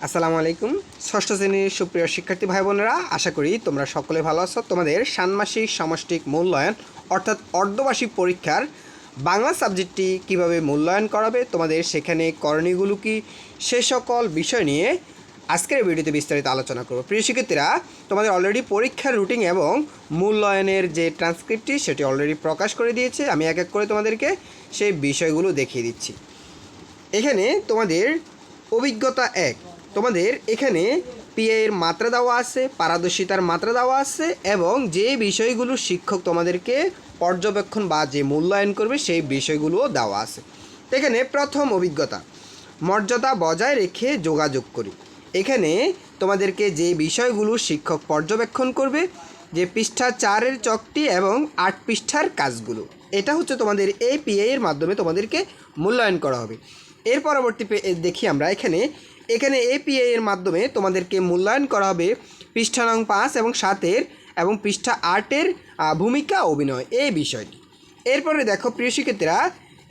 আসসালামু আলাইকুম। ষষ্ঠ শ্রেণীর সুপ্রিয় শিক্ষার্থী ভাই বোনেরা, আশা করি তোমরা সকলে ভালো আছো। তোমাদের ষান্মাসিক সামষ্টিক মূল্যায়ন অর্থাৎ অর্ধবার্ষিক পরীক্ষার বাংলা সাবজেক্টটি কিভাবে মূল্যায়ন করাবে, তোমাদের সেখানে করণীয়গুলো কি, সে সকল বিষয় নিয়ে আজকের ভিডিওতে বিস্তারিত আলোচনা করব। প্রিয় শিক্ষার্থীরা, তোমাদের অলরেডি পরীক্ষার রুটিন এবং মূল্যায়নের যে ট্রান্সক্রিপ্টটি সেটি অলরেডি প্রকাশ করে দিয়েছে। আমি এক এক করে তোমাদেরকে সেই বিষয়গুলো দেখিয়ে দিচ্ছি। এখানে তোমাদের অভিজ্ঞতা এক, তোমাদের এখানে পিএর মাত্রা দেওয়া আছে, পারদর্শিতার মাত্রা দেওয়া আছে এবং যে বিষয়গুলো শিক্ষক তোমাদেরকে পর্যবেক্ষণ বা যে মূল্যায়ন করবে সেই বিষয়গুলোও দেওয়া আছে। এখানে প্রথম অভিজ্ঞতা, মর্যাদা বজায় রেখে যোগাযোগ করি। এখানে তোমাদেরকে যে বিষয়গুলো শিক্ষক পর্যবেক্ষণ করবে, যে পৃষ্ঠা 4-এর চকটি এবং 8 পৃষ্ঠার কাজগুলো, এটা হচ্ছে তোমাদের এই পিএ এর মাধ্যমে তোমাদেরকে মূল্যায়ন করা হবে। এর পরবর্তী দেখি আমরা এখানে এপিএ এর মাধ্যমে তোমাদেরকে মূল্যায়ন করা হবে পৃষ্ঠা নং 5 এবং 7-এর এবং পৃষ্ঠা 8-এর ভূমিকা অভিনয় এই বিষয়টি। এরপরে দেখো প্রিয় শিক্ষার্থীরা,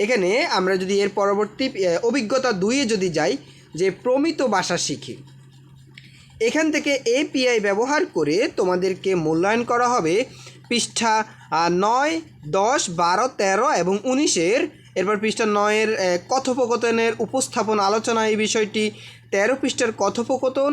এখানে আমরা যদি এর পরবর্তী অভিজ্ঞতা 2-এ যদি যাই, যে প্রমিত ভাষা শিখি, এখান থেকে এপিআই ব্যবহার করে তোমাদেরকে মূল্যায়ন করা হবে পৃষ্ঠা 9, 10, 12, 13 এবং 19-এর। এরপর পৃষ্ঠা 9-এর কথোপকথনের উপস্থাপন আলোচনা এই বিষয়টি, 13 পৃষ্ঠার কথোপকথন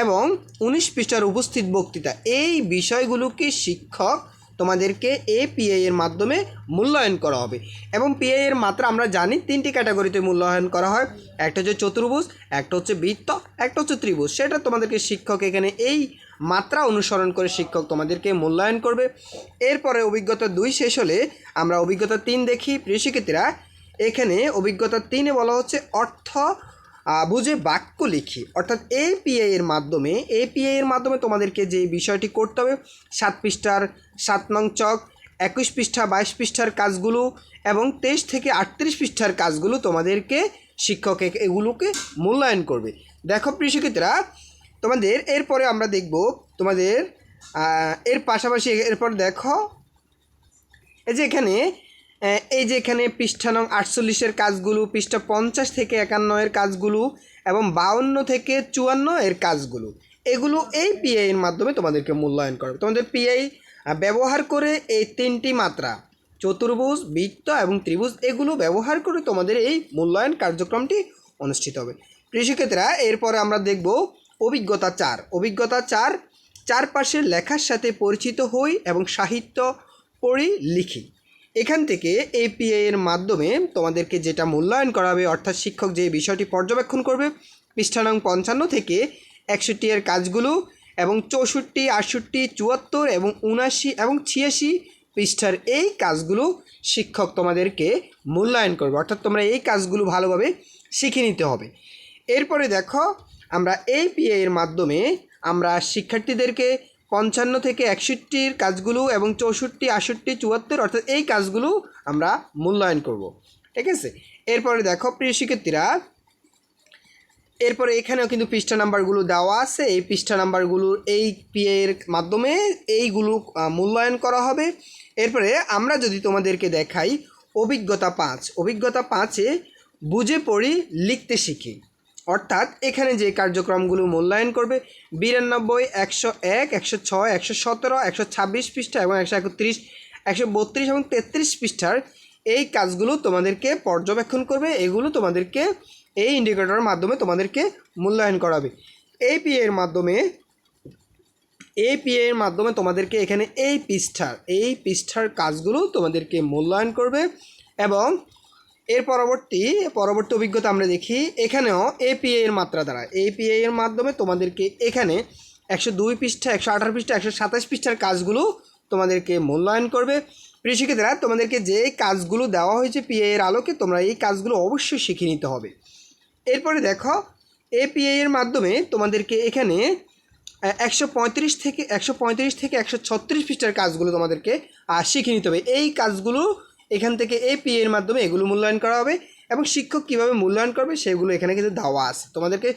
এবং 19 পৃষ্ঠার উপস্থিত বক্তৃতা, এই বিষয়গুলোকে শিক্ষক তোমাদেরকে এপিআই এর মাধ্যমে মূল্যায়ন করা হবে। এবং পিআই এর মাত্রা আমরা জানি 3টি ক্যাটাগরিতে মূল্যায়ন করা হয়, একটা হচ্ছে চতুর্ভুজ, একটা হচ্ছে বৃত্ত, একটা হচ্ছে ত্রিভুজ। সেটা তোমাদেরকে শিক্ষক এখানে এই মাত্রা অনুসরণ করে শিক্ষক তোমাদেরকে মূল্যায়ন করবে। এরপরে অভিজ্ঞতা 2 শেষ হলে আমরা অভিজ্ঞতা 3 দেখি। প্রিয় শিক্ষার্থীরা, এখানে অভিজ্ঞতা 3-এ বলা হচ্ছে অর্থ বুঝে বাক্য লিখি, অর্থাৎ এপিআই এর মাধ্যমে তোমাদেরকে যে বিষয়টি করতে হবে 7 পৃষ্ঠার 7 নং চক, 21 পৃষ্ঠা 22 পৃষ্ঠার কাজগুলো এবং 23 থেকে 38 পৃষ্ঠার কাজগুলো তোমাদেরকে শিক্ষক এগুলোকে মূল্যায়ন করবে। দেখো প্রিয় শিক্ষার্থীরা, তোমাদের এরপরে আমরা দেখব তোমাদের এর পাশাপাশি এরপর দেখো এখানে পৃষ্ঠা নং 48-এর কাজগুলো, পৃষ্ঠা 50 থেকে 51-এর কাজগুলো এবং 52 থেকে 54-এর কাজগুলো, এগুলো এই পিআই এর মাধ্যমে তোমাদেরকে মূল্যায়ন করবে। তোমাদের পিআই ব্যবহার করে এই 3টি মাত্রা চতুর্ভুজ, বৃত্ত এবং ত্রিভুজ, এগুলো ব্যবহার করে তোমাদের এই মূল্যায়ন কার্যক্রমটি অনুষ্ঠিত হবে। প্রিয় শিক্ষার্থীরা, এরপরে আমরা দেখব অভিজ্ঞতা 4। চারপাশের লেখার সাথে পরিচিত হই এবং সাহিত্য পড়ি লিখি। এখান থেকে এপিআই এর মাধ্যমে তোমাদেরকে যেটা মূল্যায়ন করা হবে, অর্থাৎ শিক্ষক যে বিষয়টি পর্যবেক্ষণ করবে পৃষ্ঠা নং 55 থেকে 61-এর কাজগুলো এবং 64, 68, 74 এবং 79 এবং 86 পৃষ্ঠার এই কাজগুলো শিক্ষক তোমাদেরকে মূল্যায়ন করবে, অর্থাৎ তোমরা এই কাজগুলো ভালোভাবে শিখে নিতে হবে। এরপরে দেখো, আমরা এই পিআই এর মাধ্যমে আমরা শিক্ষার্থীদেরকে 55 থেকে 61-এর কাজগুলো এবং 64, 68, 74 অর্থাৎ এই কাজগুলো আমরা মূল্যায়ন করব, ঠিক আছে। এরপরে দেখো প্রিয় শিক্ষার্থীরা, এরপরে এখানেও কিন্তু পৃষ্ঠা নাম্বারগুলো দেওয়া আছে। এই পৃষ্ঠা নাম্বারগুলো এই পিআই এর মাধ্যমে এইগুলো মূল্যায়ন করা হবে। এরপরে আমরা যদি তোমাদেরকে দেখাই অভিজ্ঞতা 5-এ বুঝে পড়ি লিখতে শিখি, অর্থাৎ এখানে যে কার্যক্রমগুলো মূল্যায়ন করবে 92, 101, 106, 117, 126 পৃষ্ঠা এবং 131, 132 এবং 33 পৃষ্ঠার এই কাজগুলো তোমাদেরকে পর্যবেক্ষণ করবে। এগুলো তোমাদেরকে এই ইন্ডিকেটরের মাধ্যমে তোমাদেরকে মূল্যায়ন করাবে। এই পিআই এর মাধ্যমে তোমাদেরকে এখানে এই পৃষ্ঠার কাজগুলো তোমাদেরকে মূল্যায়ন করবে। এবং এর পরবর্তী অভিজ্ঞতা আমরা দেখি, এখানেও এপিআই এর মাত্রা দ্বারা এপিআই এর মাধ্যমে তোমাদেরকে এখানে 102 পৃষ্ঠা, 118 পৃষ্ঠা, 127 পৃষ্ঠার কাজগুলো তোমাদেরকে মূল্যায়ন করবে। প্রিয় শিক্ষার্থীরা, তোমাদেরকে যে কাজগুলো দেওয়া হয়েছে পিআই এর আলোকে তোমরা এই কাজগুলো অবশ্যই শিখে নিতে হবে। এরপরে দেখো, এপিআই এর মাধ্যমে তোমাদেরকে এখানে 135 থেকে 136 পৃষ্ঠার কাজগুলো তোমাদেরকে শিখে নিতে হবে। এই কাজগুলো এখান থেকে এপিআই এর মাধ্যমে এগুলো মূল্যায়ন করা হবে এবং শিক্ষক কীভাবে মূল্যায়ন করবে সেগুলো এখানে কিন্তু দেওয়া আছে, তোমাদেরকে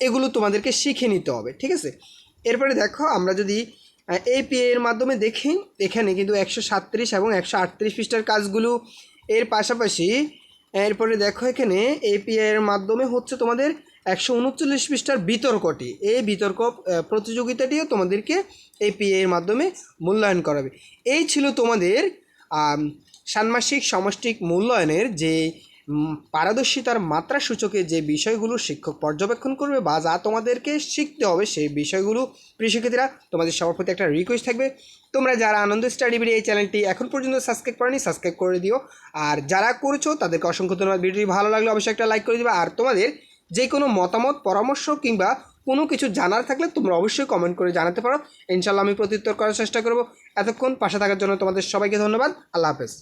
এগুলো তোমাদেরকে শিখে নিতে হবে, ঠিক আছে। এরপরে দেখো, আমরা যদি এপিআই এর মাধ্যমে দেখি, এখানে কিন্তু 137 এবং 138 পৃষ্ঠার কাজগুলো, এর পাশাপাশি এরপরে দেখো এখানে এপিআই এর মাধ্যমে হচ্ছে তোমাদের 139 পৃষ্ঠার বিতর্কটি, এই বিতর্ক প্রতিযোগিতাটিও তোমাদেরকে এই পিএর মাধ্যমে মূল্যায়ন করাবে। এই ছিল তোমাদের ষান্মাসিক সমষ্টিক মূল্যায়নের যে পারদর্শিতার মাত্রা সূচকে যে বিষয়গুলো শিক্ষক পর্যবেক্ষণ করবে বা যা তোমাদেরকে শিখতে হবে সেই বিষয়গুলো। প্রিয় শিক্ষার্থীরা, তোমাদের সবার প্রতি একটা রিকোয়েস্ট থাকবে, তোমরা যারা আনন্দ স্টাডি ভিডিও এই চ্যানেলটি এখন পর্যন্ত সাবস্ক্রাইব করনি সাবস্ক্রাইব করে দিও, আর যারা করেছো তাদেরকে অসংখ্য ধন্যবাদ। ভিডিওটি ভালো লাগলে অবশ্যই একটা লাইক করে দিবে, আর তোমাদের যে কোনো মতামত পরামর্শ কিংবা কোনো কিছু জানার থাকলে তোমরা অবশ্যই কমেন্ট করে জানাতে পারো। ইনশাল্লাহ আমি প্রত্যুত্তর করার চেষ্টা করব। এতক্ষণ পাশে থাকার জন্য তোমাদের সবাইকে ধন্যবাদ। আল্লাহ হাফেজ।